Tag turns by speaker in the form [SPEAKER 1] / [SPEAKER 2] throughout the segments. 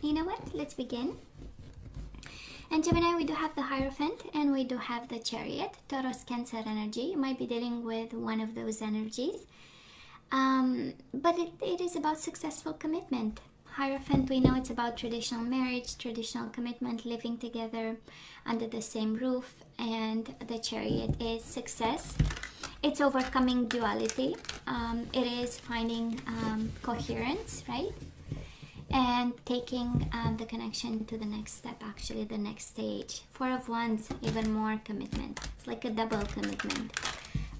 [SPEAKER 1] you know what? Let's begin. And Gemini, we do have the Hierophant and we do have the Chariot, Taurus, Cancer energy. You might be dealing with one of those energies. But it is about successful commitment. Hierophant, we know it's about traditional marriage, traditional commitment, living together under the same roof. And the Chariot is success. It's overcoming duality. It is finding coherence, right? And taking the connection to the next step, actually the next stage. Four of Wands, even more commitment. It's like a double commitment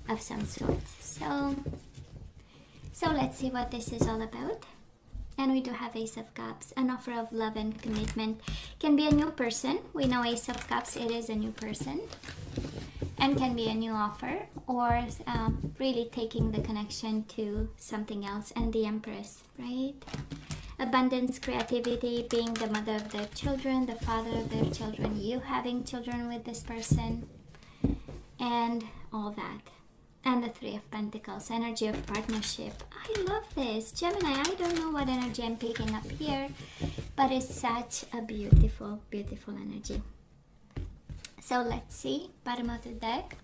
[SPEAKER 1] of some sort. So let's see what this is all about. And we do have Ace of Cups, an offer of love and commitment. Can be a new person. We know Ace of Cups, it is a new person. And can be a new offer, or really taking the connection to something else. And the Empress, right? Abundance, creativity, being the mother of their children, the father of their children, you having children with this person, and all that. And the Three of Pentacles, energy of partnership. I love this. Gemini, I don't know what energy I'm picking up here, but it's such a beautiful, beautiful energy. So let's see, bottom of the deck.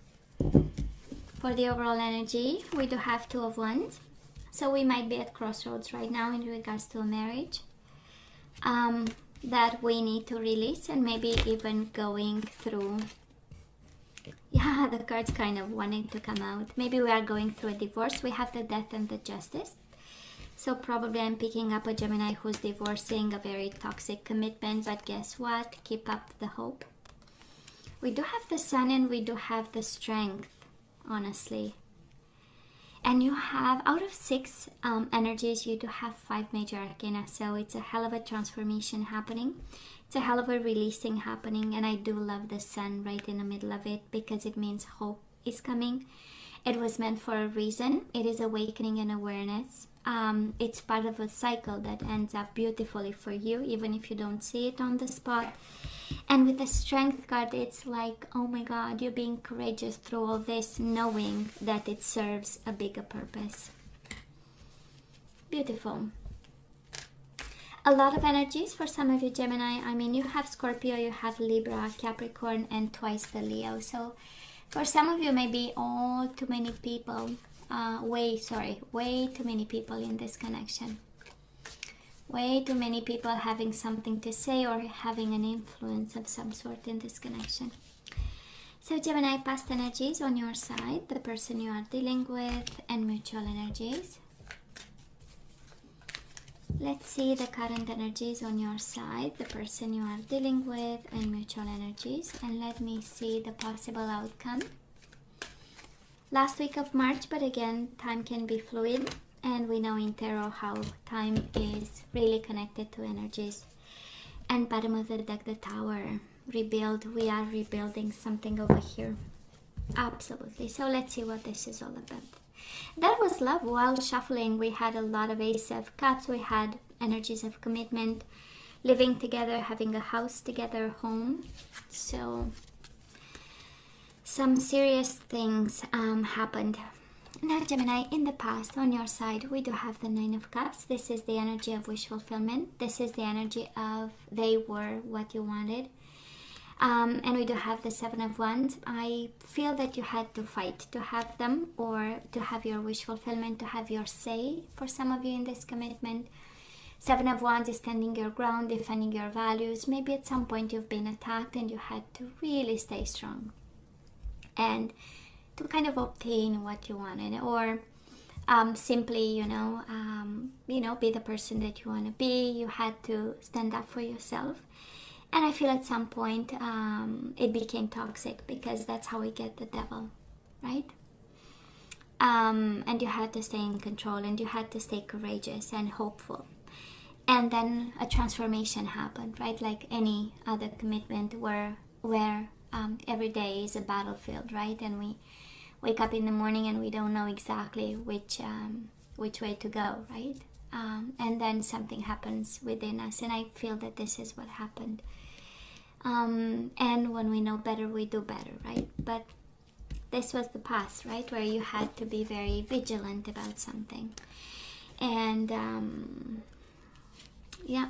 [SPEAKER 1] For the overall energy, we do have Two of Wands. So we might be at crossroads right now in regards to a marriage that we need to release, and maybe even going through, yeah, the cards kind of wanting to come out. Maybe we are going through a divorce. We have the Death and the Justice. So probably I'm picking up a Gemini who's divorcing a very toxic commitment, but guess what? Keep up the hope. We do have the Sun and we do have the Strength, honestly. And you have, out of 6 energies, you do have 5 major arcana. So it's a hell of a transformation happening. It's a hell of a releasing happening. And I do love the Sun right in the middle of it, because it means hope is coming. It was meant for a reason. It is awakening and awareness. It's part of a cycle that ends up beautifully for you, even if you don't see it on the spot. And with the Strength card, it's like, oh my God, you're being courageous through all this, knowing that it serves a bigger purpose. Beautiful. A lot of energies for some of you, Gemini. I mean, you have Scorpio, you have Libra, Capricorn, and twice the Leo. So for some of you, maybe all too many people, way too many people in this connection. Way too many people having something to say or having an influence of some sort in this connection. So Gemini, past energies on your side, the person you are dealing with, and mutual energies. Let's see the current energies on your side, the person you are dealing with, and mutual energies. And let me see the possible outcome. Last week of March, but again, time can be fluid. And we know in tarot how time is really connected to energies. And bottom of the deck, the Tower. Rebuild. We are rebuilding something over here. Absolutely. So let's see what this is all about. That was love. While shuffling, we had a lot of Ace of Cups. We had energies of commitment, living together, having a house together, home. So some serious things happened. Now, Gemini, in the past, on your side, we do have the Nine of Cups. This is the energy of wish fulfillment. This is the energy of they were what you wanted. And we do have the Seven of Wands. I feel that you had to fight to have them, or to have your wish fulfillment, to have your say for some of you in this commitment. Seven of Wands is standing your ground, defending your values. Maybe at some point you've been attacked and you had to really stay strong. And to kind of obtain what you wanted, or simply, be the person that you want to be. You had to stand up for yourself. And I feel at some point it became toxic, because that's how we get the devil, right? And you had to stay in control, and you had to stay courageous and hopeful. And then a transformation happened, right? Like any other commitment where every day is a battlefield, right? And we wake up in the morning and we don't know exactly which way to go, right? And then something happens within us, and I feel that this is what happened. And when we know better, we do better, right? But this was the past, right? Where you had to be very vigilant about something. And yeah,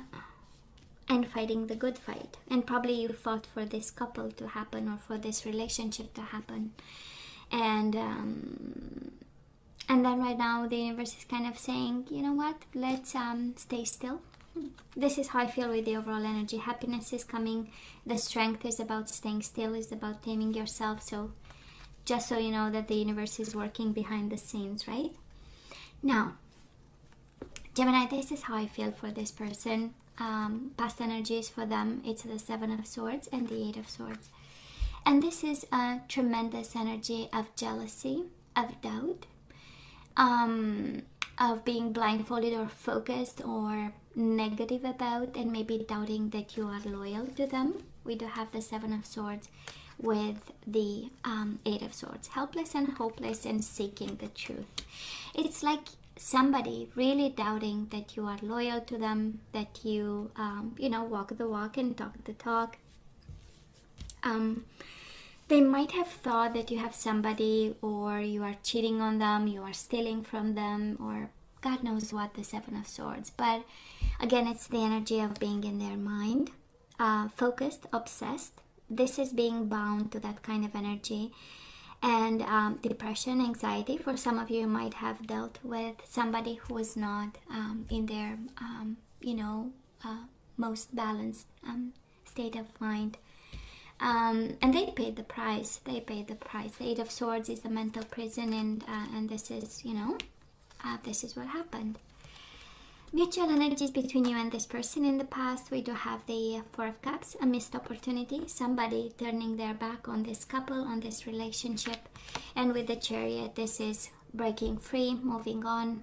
[SPEAKER 1] and fighting the good fight. And probably you fought for this couple to happen or for this relationship to happen. And then right now the universe is kind of saying, you know what, let's stay still. This is how I feel with the overall energy. Happiness is coming. The strength is about staying still, is about taming yourself. So just so you know that the universe is working behind the scenes, right? Now, Gemini, this is how I feel for this person. Past energies for them, it's the Seven of Swords and the Eight of Swords. And this is a tremendous energy of jealousy, of doubt, of being blindfolded or focused or negative about, and maybe doubting that you are loyal to them. We do have the Seven of Swords with the Eight of Swords. Helpless and hopeless and seeking the truth. It's like somebody really doubting that you are loyal to them, that you, walk the walk and talk the talk. They might have thought that you have somebody, or you are cheating on them, you are stealing from them, or God knows what, the Seven of Swords. But again, it's the energy of being in their mind, focused, obsessed. This is being bound to that kind of energy. And depression, anxiety. For some of you might have dealt with somebody who is not in their, most balanced state of mind. And they paid the price. They paid the price. The Eight of Swords is the mental prison, and this is, this is what happened. Mutual energies between you and this person in the past. We do have the Four of Cups, a missed opportunity, somebody turning their back on this couple, on this relationship. And with the Chariot, this is breaking free, moving on,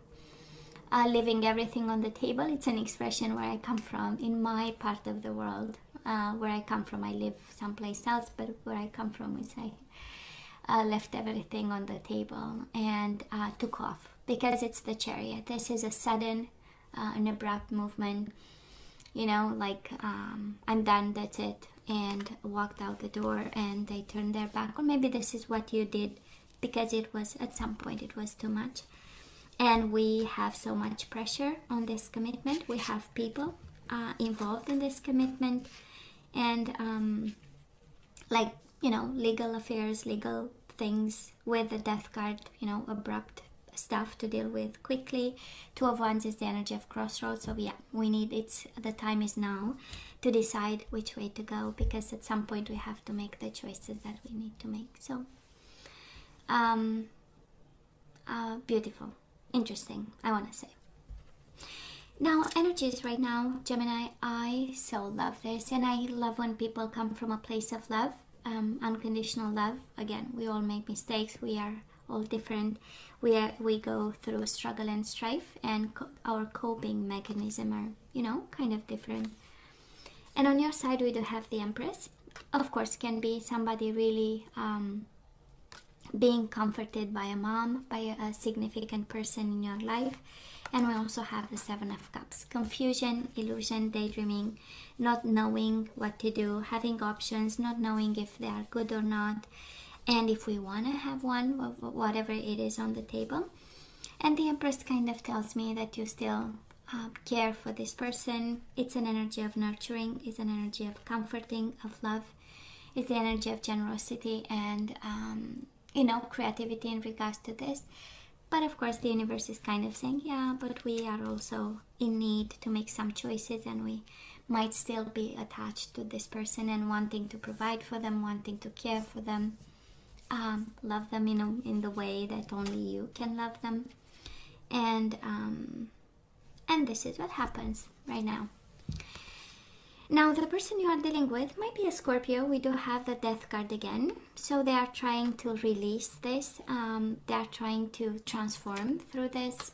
[SPEAKER 1] leaving everything on the table. It's an expression where I come from, in my part of the world. Where I come from, I live someplace else, but where I come from is I left everything on the table and took off, because it's the Chariot. This is a sudden, an abrupt movement, I'm done, that's it, and walked out the door, and they turned their back. Or maybe this is what you did because it was, at some point, it was too much. And we have so much pressure on this commitment. We have people involved in this commitment, and legal affairs, legal things with the Death card, abrupt stuff to deal with quickly. Two of Wands is the energy of crossroads. So yeah, the time is now to decide which way to go, because at some point we have to make the choices that we need to make. So beautiful, interesting, I want to say. Now, energies right now, Gemini, I so love this, and I love when people come from a place of love, unconditional love. Again, we all make mistakes, we are all different, we go through struggle and strife, and our coping mechanism are, kind of different. And on your side, we do have the Empress. Of course, can be somebody really being comforted by a mom, by a significant person in your life. And we also have the Seven of Cups. Confusion, illusion, daydreaming, not knowing what to do, having options, not knowing if they are good or not, and if we want to have one, whatever it is on the table. And the Empress kind of tells me that you still care for this person. It's an energy of nurturing, it's an energy of comforting, of love. It's the energy of generosity and, creativity in regards to this. But of course, the universe is kind of saying, yeah, but we are also in need to make some choices, and we might still be attached to this person and wanting to provide for them, wanting to care for them, love them in the way that only you can love them. And this is what happens right now. Now, the person you are dealing with might be a Scorpio. We do have the Death card again. So they are trying to release this. They are trying to transform through this.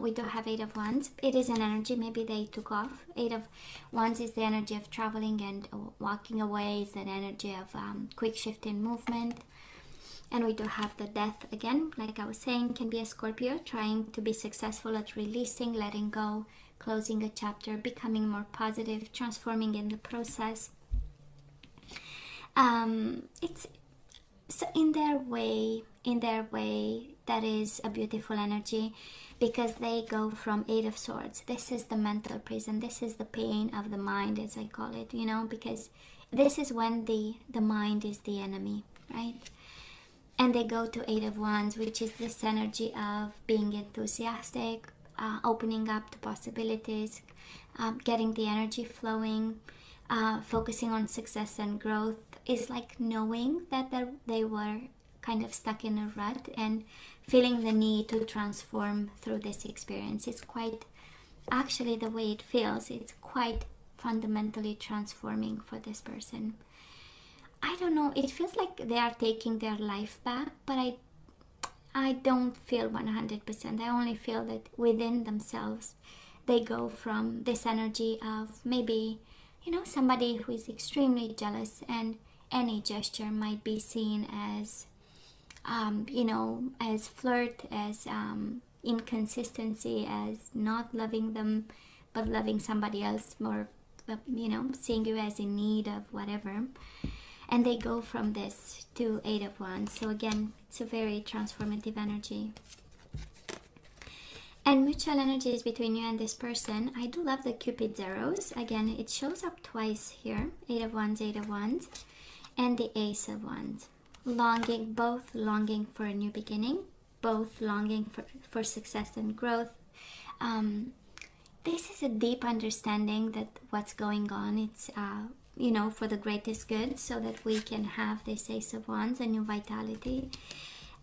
[SPEAKER 1] We do have Eight of Wands. It is an energy. Maybe they took off. Eight of Wands is the energy of traveling and walking away. It's an energy of quick shift in movement. And we do have the Death again. Like I was saying, can be a Scorpio trying to be successful at releasing, letting go, closing a chapter, becoming more positive, transforming in the process. It's so in their way, that is a beautiful energy, because they go from Eight of Swords. This is the mental prison. This is the pain of the mind, as I call it, you know, because this is when the mind is the enemy, right? And they go to Eight of Wands, which is this energy of being enthusiastic, opening up to possibilities, getting the energy flowing, focusing on success and growth. Is like knowing that they were kind of stuck in a rut and feeling the need to transform through this experience. It's quite, actually the way it feels, it's quite fundamentally transforming for this person. I don't know, it feels like they are taking their life back, but I don't feel 100%. I only feel that within themselves they go from this energy of maybe, you know, somebody who is extremely jealous, and any gesture might be seen as you know, as flirt, as inconsistency, as not loving them but loving somebody else more, you know, seeing you as in need of whatever. And they go from this to Eight of Wands. So again, it's a very transformative energy. And mutual energies between you and this person. I do love the Cupid's arrows. Again, it shows up twice here. Eight of Wands, Eight of Wands. And the Ace of Wands. Longing, both longing for a new beginning, both longing for success and growth. This is a deep understanding that what's going on, it's you know, for the greatest good, so that we can have this Ace of Wands, a new vitality.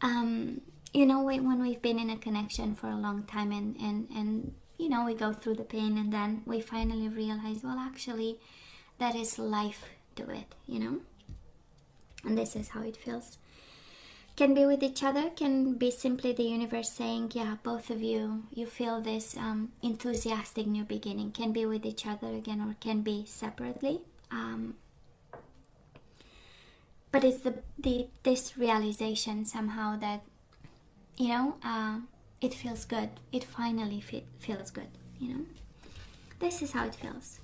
[SPEAKER 1] You know, when we've been in a connection for a long time, and you know, we go through the pain, and then we finally realize, well, actually that is life to it, you know. And this is how it feels. Can be with each other, can be simply the universe saying, yeah, both of you feel this enthusiastic new beginning. Can be with each other again, or can be separately. But it's this realization somehow that, you know, it feels good. It finally feels good, you know. This is how it feels.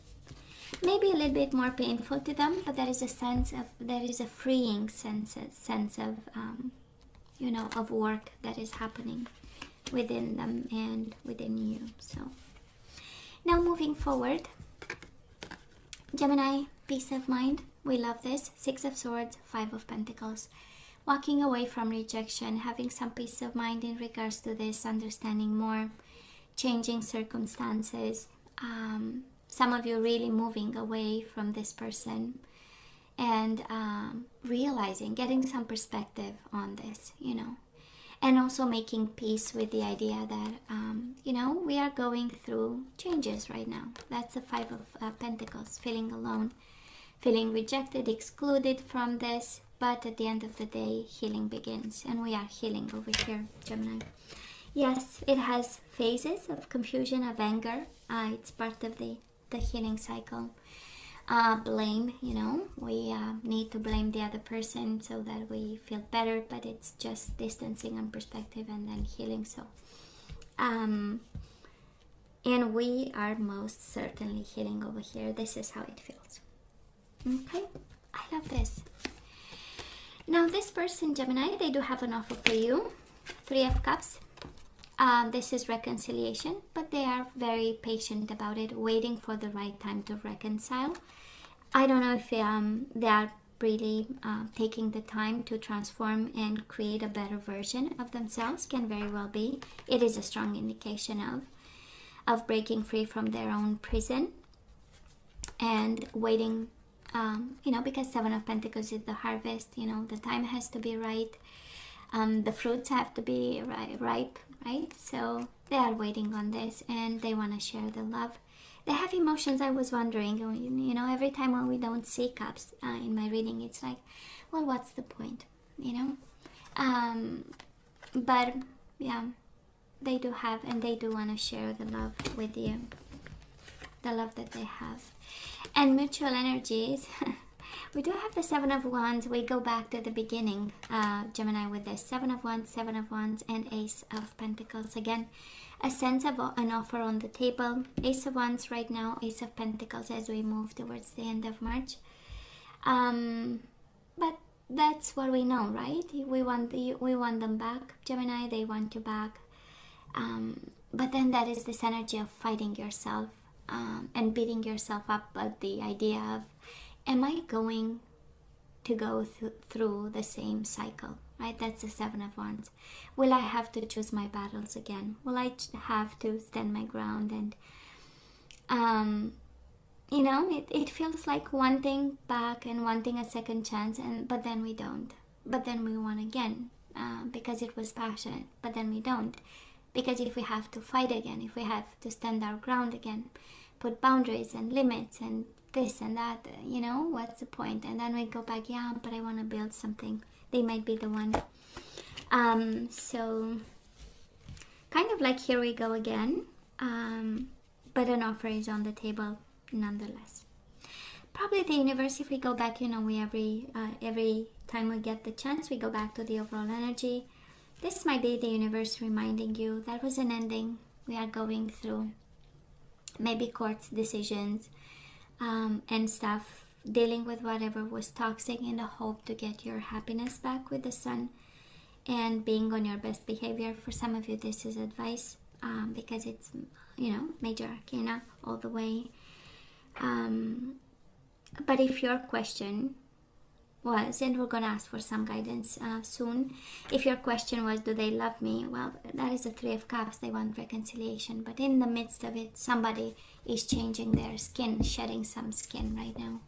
[SPEAKER 1] Maybe a little bit more painful to them, but there is a sense of, there is a freeing sense of, you know, of work that is happening within them and within you. So now moving forward, Gemini, peace of mind. We love this. Six of Swords, Five of Pentacles. Walking away from rejection, having some peace of mind in regards to this, understanding more, changing circumstances. Some of you really moving away from this person and realizing, getting some perspective on this, you know. And also making peace with the idea that, you know, we are going through changes right now. That's the Five of Pentacles, feeling alone, feeling rejected, excluded from this. But at the end of the day, healing begins. And we are healing over here, Gemini. Yes, it has phases of confusion, of anger. It's part of the healing cycle. Blame, you know, we need to blame the other person so that we feel better, but it's just distancing and perspective and then healing. So and we are most certainly healing over here. This is how it feels. Okay, I love this. Now this person, Gemini, they do have an offer for you. Three of Cups. This is reconciliation, but they are very patient about it, waiting for the right time to reconcile. I don't know if they are really taking the time to transform and create a better version of themselves. Can very well be. It is a strong indication of breaking free from their own prison and waiting, you know, because Seven of Pentacles is the harvest. You know, the time has to be right. The fruits have to be ripe, right? So they are waiting on this, and they want to share the love. They have emotions. I was wondering, you know, every time when we don't see cups in my reading, it's like, well, what's the point, you know? But yeah, they do have, and they do want to share the love with you, the love that they have. And mutual energies. We do have the Seven of Wands. We go back to the beginning, Gemini, with this Seven of Wands, and Ace of Pentacles. Again, a sense of an offer on the table. Ace of Wands right now, Ace of Pentacles as we move towards the end of March. But that's what we know, right? We want them back, Gemini. They want you back. But then that is this energy of fighting yourself and beating yourself up at the idea of, am I going to go through the same cycle, right? That's the Seven of Wands. Will I have to choose my battles again? Will I have to stand my ground? And it feels like wanting back and wanting a second chance, but then we don't. But then we want again because it was passionate. But then we don't, because if we have to fight again, if we have to stand our ground again, put boundaries and limits and this and that, what's the point? And then we go back, yeah, but I want to build something. They might be the one. So kind of like, here we go again. But an offer is on the table nonetheless. Probably the universe, if we go back, we every time we get the chance, we go back to the overall energy. This might be the universe reminding you that was an ending we are going through. Maybe court decisions and stuff, dealing with whatever was toxic in the hope to get your happiness back with the sun and being on your best behavior. For some of you, this is advice because it's, major arcana all the way. But if your question was, and we're going to ask for some guidance soon, if your question was, do they love me? Well, that is the Three of Cups. They want reconciliation, but in the midst of it, somebody is changing their skin, shedding some skin right now.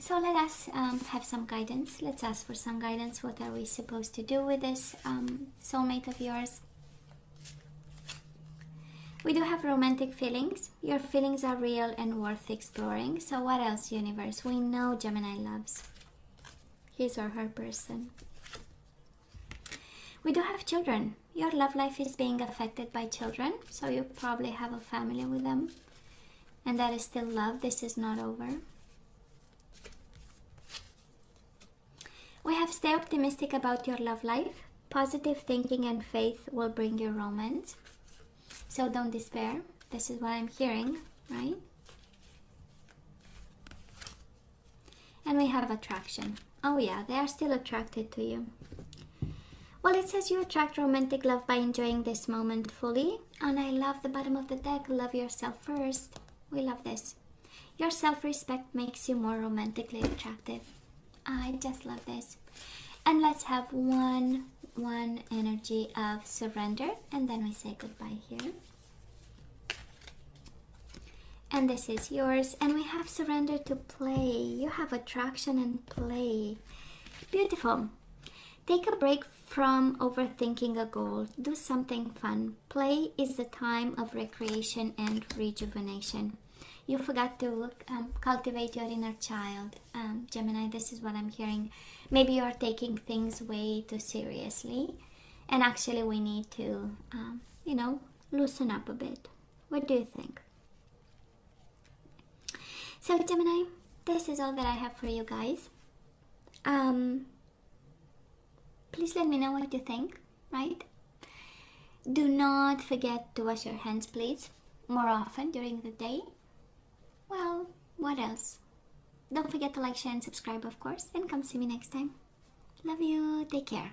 [SPEAKER 1] So let us have some guidance. Let's ask for some guidance. What are we supposed to do with this soulmate of yours? We do have romantic feelings. Your feelings are real and worth exploring. So what else, universe? We know Gemini loves his or her person. We do have children. Your love life is being affected by children. So you probably have a family with them. And that is still love. This is not over. We have stay optimistic about your love life. Positive thinking and faith will bring you romance. So don't despair. This is what I'm hearing, right? And we have attraction. Oh yeah, they are still attracted to you. Well, it says you attract romantic love by enjoying this moment fully. And I love the bottom of the deck. Love yourself first. We love this. Your self-respect makes you more romantically attractive. I just love this. And let's have one energy of surrender, and then we say goodbye here. And this is yours. And we have surrender to play. You have attraction and play. Beautiful. Take a break from overthinking a goal. Do something fun. Play is the time of recreation and rejuvenation. You forgot to cultivate your inner child. Gemini, this is what I'm hearing. Maybe you're taking things way too seriously. And actually we need to, loosen up a bit. What do you think? So Gemini, this is all that I have for you guys. Please let me know what you think, right? Do not forget to wash your hands, please, more often during the day. Well, what else? Don't forget to like, share, and subscribe, of course. And come see me next time. Love you. Take care.